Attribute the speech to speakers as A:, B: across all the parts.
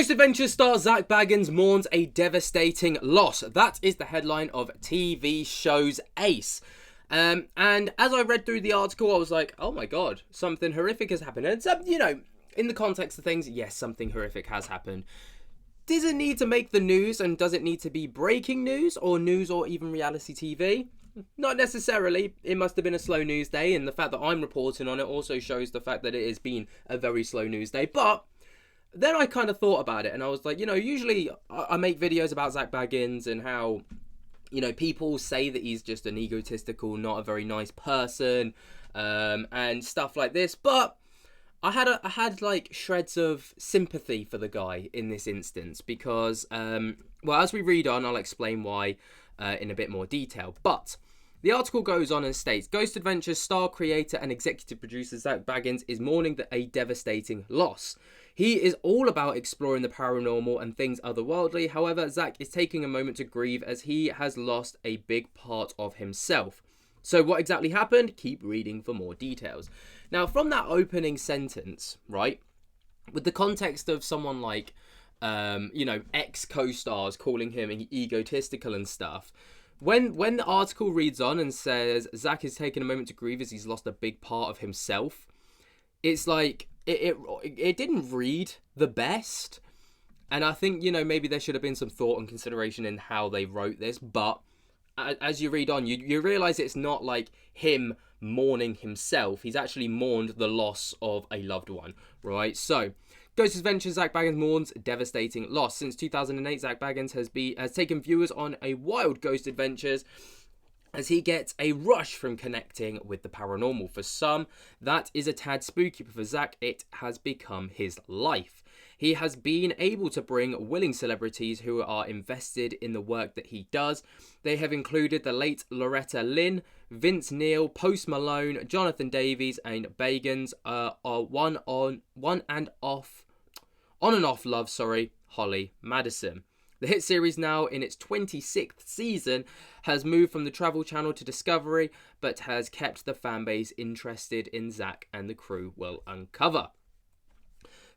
A: Ghost Adventures star Zak Bagans mourns a devastating loss. That is the headline of TV show's Ace. And as I read through the article, I was like, oh my god, something horrific has happened. And some, in the context of things, yes, something horrific has happened. Does it need to make the news, and does it need to be breaking news or even reality TV? Not necessarily. It must have been a slow news day, and the fact that I'm reporting on it also shows the fact that it has been a very slow news day. But then I kind of thought about it, and I was like, usually I make videos about Zak Bagans and how, people say that he's just an egotistical, not a very nice person, and stuff like this. But I had like shreds of sympathy for the guy in this instance because, as we read on, I'll explain why in a bit more detail. But the article goes on and states, Ghost Adventures star, creator and executive producer Zak Bagans is mourning a devastating loss. He is all about exploring the paranormal and things otherworldly. However, Zak is taking a moment to grieve as he has lost a big part of himself. So what exactly happened? Keep reading for more details. Now, from that opening sentence, right, with the context of someone like, ex-co-stars calling him egotistical and stuff, when the article reads on and says Zak is taking a moment to grieve as he's lost a big part of himself, it's like, it didn't read the best. And I think, maybe there should have been some thought and consideration in how they wrote this, but as you read on, you realise it's not like him mourning himself. He's actually mourned the loss of a loved one, right? So, Ghost Adventures Zak Bagans mourns devastating loss. Since 2008, Zak Bagans has taken viewers on a wild Ghost Adventures as he gets a rush from connecting with the paranormal. For some, that is a tad spooky, but for Zak, it has become his life. He has been able to bring willing celebrities who are invested in the work that he does. They have included the late Loretta Lynn, Vince Neil, Post Malone, Jonathan Davies, and Bagans, on and off love, Holly Madison. The hit series, now in its 26th season, has moved from the Travel Channel to Discovery, but has kept the fanbase interested in Zak and the crew will uncover.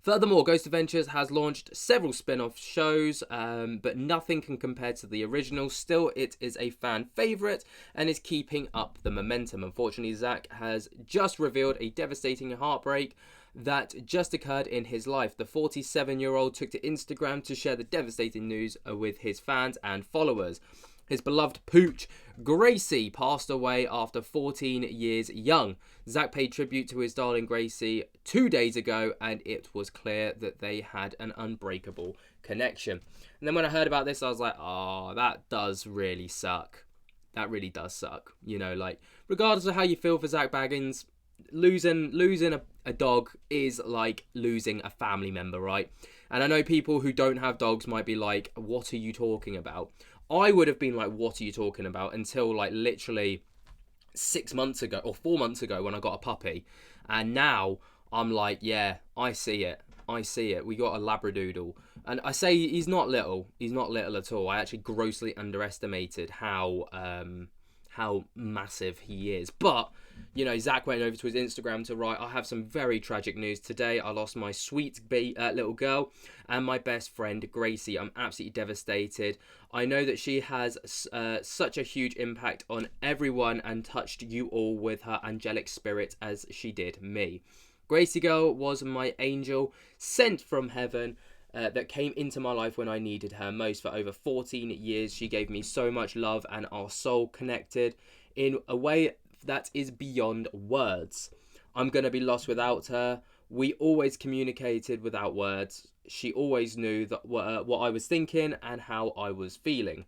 A: Furthermore, Ghost Adventures has launched several spin-off shows, but nothing can compare to the original. Still, it is a fan favourite and is keeping up the momentum. Unfortunately, Zak has just revealed a devastating heartbreak that just occurred in his life. The 47-year-old took to Instagram to share the devastating news with his fans and followers. His beloved pooch, Gracie, passed away after 14 years young. Zak paid tribute to his darling Gracie 2 days ago, and it was clear that they had an unbreakable connection. And then when I heard about this, I was like, oh, that does really suck. That really does suck. Regardless of how you feel for Zak Bagans, losing a dog is like losing a family member, right? And I know people who don't have dogs might be like, what are you talking about? I would have been like, what are you talking about? Until like literally 6 months ago or 4 months ago when I got a puppy. And now I'm like, yeah, I see it. We got a Labradoodle. And I say he's not little. He's not little at all. I actually grossly underestimated how massive he is. But, Zak went over to his Instagram to write, I have some very tragic news today. I lost my sweet little girl and my best friend, Gracie. I'm absolutely devastated. I know that she has such a huge impact on everyone and touched you all with her angelic spirit as she did me. Gracie girl was my angel sent from heaven that came into my life when I needed her most. For over 14 years, she gave me so much love, and our soul connected in a way that is beyond words. I'm going to be lost without her. We always communicated without words. She always knew that what I was thinking and how I was feeling.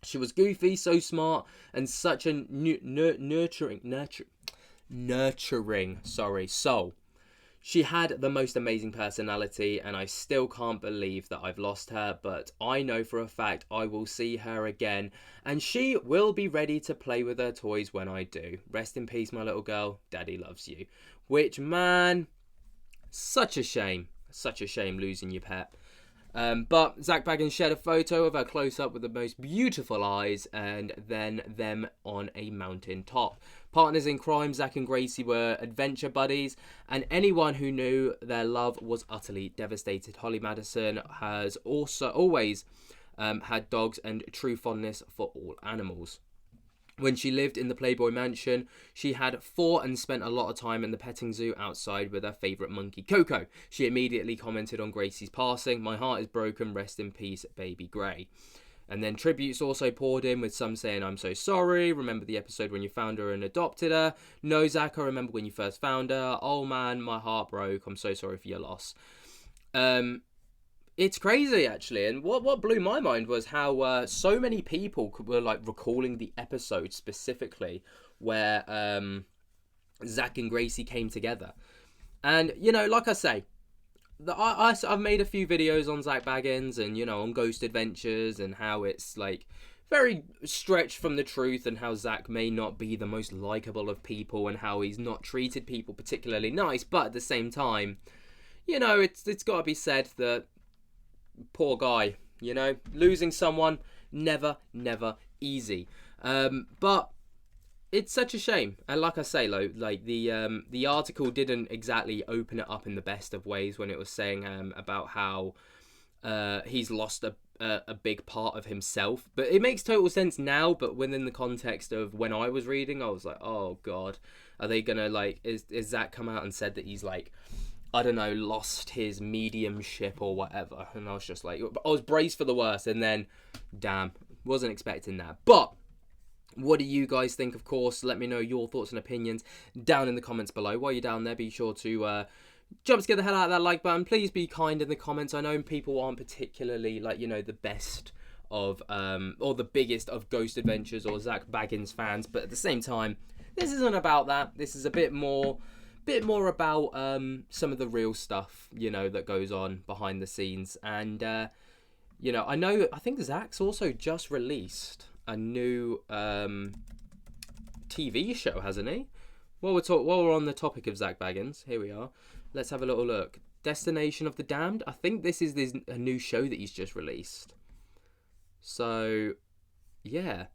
A: She was goofy, so smart, and such a nurturing soul. She had the most amazing personality, and I still can't believe that I've lost her, but I know for a fact I will see her again, and she will be ready to play with her toys when I do. Rest in peace, my little girl. Daddy loves you. Which, man, such a shame losing your pet. But Zak Bagans shared a photo of her close up with the most beautiful eyes and then them on a mountain top. Partners in crime, Zak and Gracie were adventure buddies, and anyone who knew their love was utterly devastated. Holly Madison has also always had dogs and true fondness for all animals. When she lived in the Playboy Mansion, she had 4 and spent a lot of time in the petting zoo outside with her favourite monkey, Coco. She immediately commented on Gracie's passing. "My heart is broken, rest in peace, baby Grey." And then tributes also poured in, with some saying, "I'm so sorry, remember the episode when you found her and adopted her? No, Zak, I remember when you first found her. Oh man, my heart broke, I'm so sorry for your loss." It's crazy, actually, and what blew my mind was how so many people were like recalling the episode specifically where Zak and Gracie came together. And you know, like I say, I've made a few videos on Zak Bagans and, you know, on Ghost Adventures and how it's like very stretched from the truth, and how Zak may not be the most likable of people and how he's not treated people particularly nice. But at the same time, you know, it's got to be said that poor guy, you know, losing someone, never easy. But it's such a shame, and like I say, like the article didn't exactly open it up in the best of ways when it was saying about how he's lost a big part of himself. But it makes total sense now. But within the context of when I was reading, I was like, oh god, are they gonna like is Zak come out and said that he's like, I don't know, lost his mediumship or whatever? And I was just like, I was braced for the worst, and then damn, wasn't expecting that. But what do you guys think? Of course, let me know your thoughts and opinions down in the comments below. While you're down there, be sure to jump to get the hell out of that like button. Please be kind in the comments. I know people aren't particularly, like, you know, the best of or the biggest of Ghost Adventures or Zak Bagans fans, but at the same time, this isn't about that. This is a bit more about some of the real stuff, you know, that goes on behind the scenes. And you know, I think Zak's also just released a new TV show, hasn't he? While we're on the topic of Zak Bagans, here we are. Let's have a little look. Destination of the Damned. I think this is a new show that he's just released. So yeah.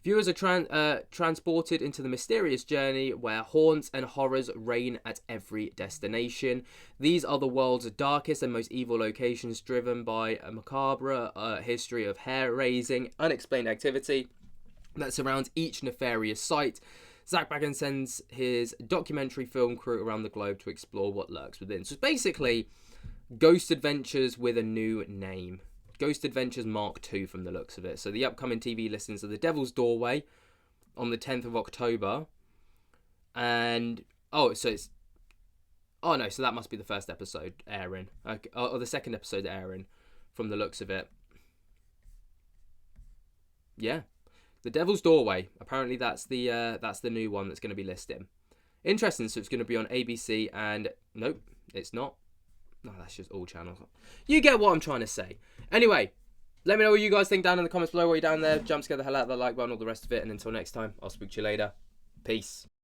A: Viewers are transported into the mysterious journey where haunts and horrors reign at every destination. These are the world's darkest and most evil locations, driven by a macabre history of hair-raising, unexplained activity that surrounds each nefarious site. Zak Bagans sends his documentary film crew around the globe to explore what lurks within. So it's basically Ghost Adventures with a new name. Ghost Adventures Mark II from the looks of it. So the upcoming TV listings are The Devil's Doorway on the 10th of October. And, so that must be the first episode airing. Or the second episode airing from the looks of it. Yeah. The Devil's Doorway. Apparently that's the new one that's going to be listing. Interesting, so it's going to be on ABC and, nope, it's not. No, that's just all channels. You get what I'm trying to say. Anyway, let me know what you guys think down in the comments below. While you're down there, jump together, hell out of the like button, all the rest of it. And until next time, I'll speak to you later. Peace.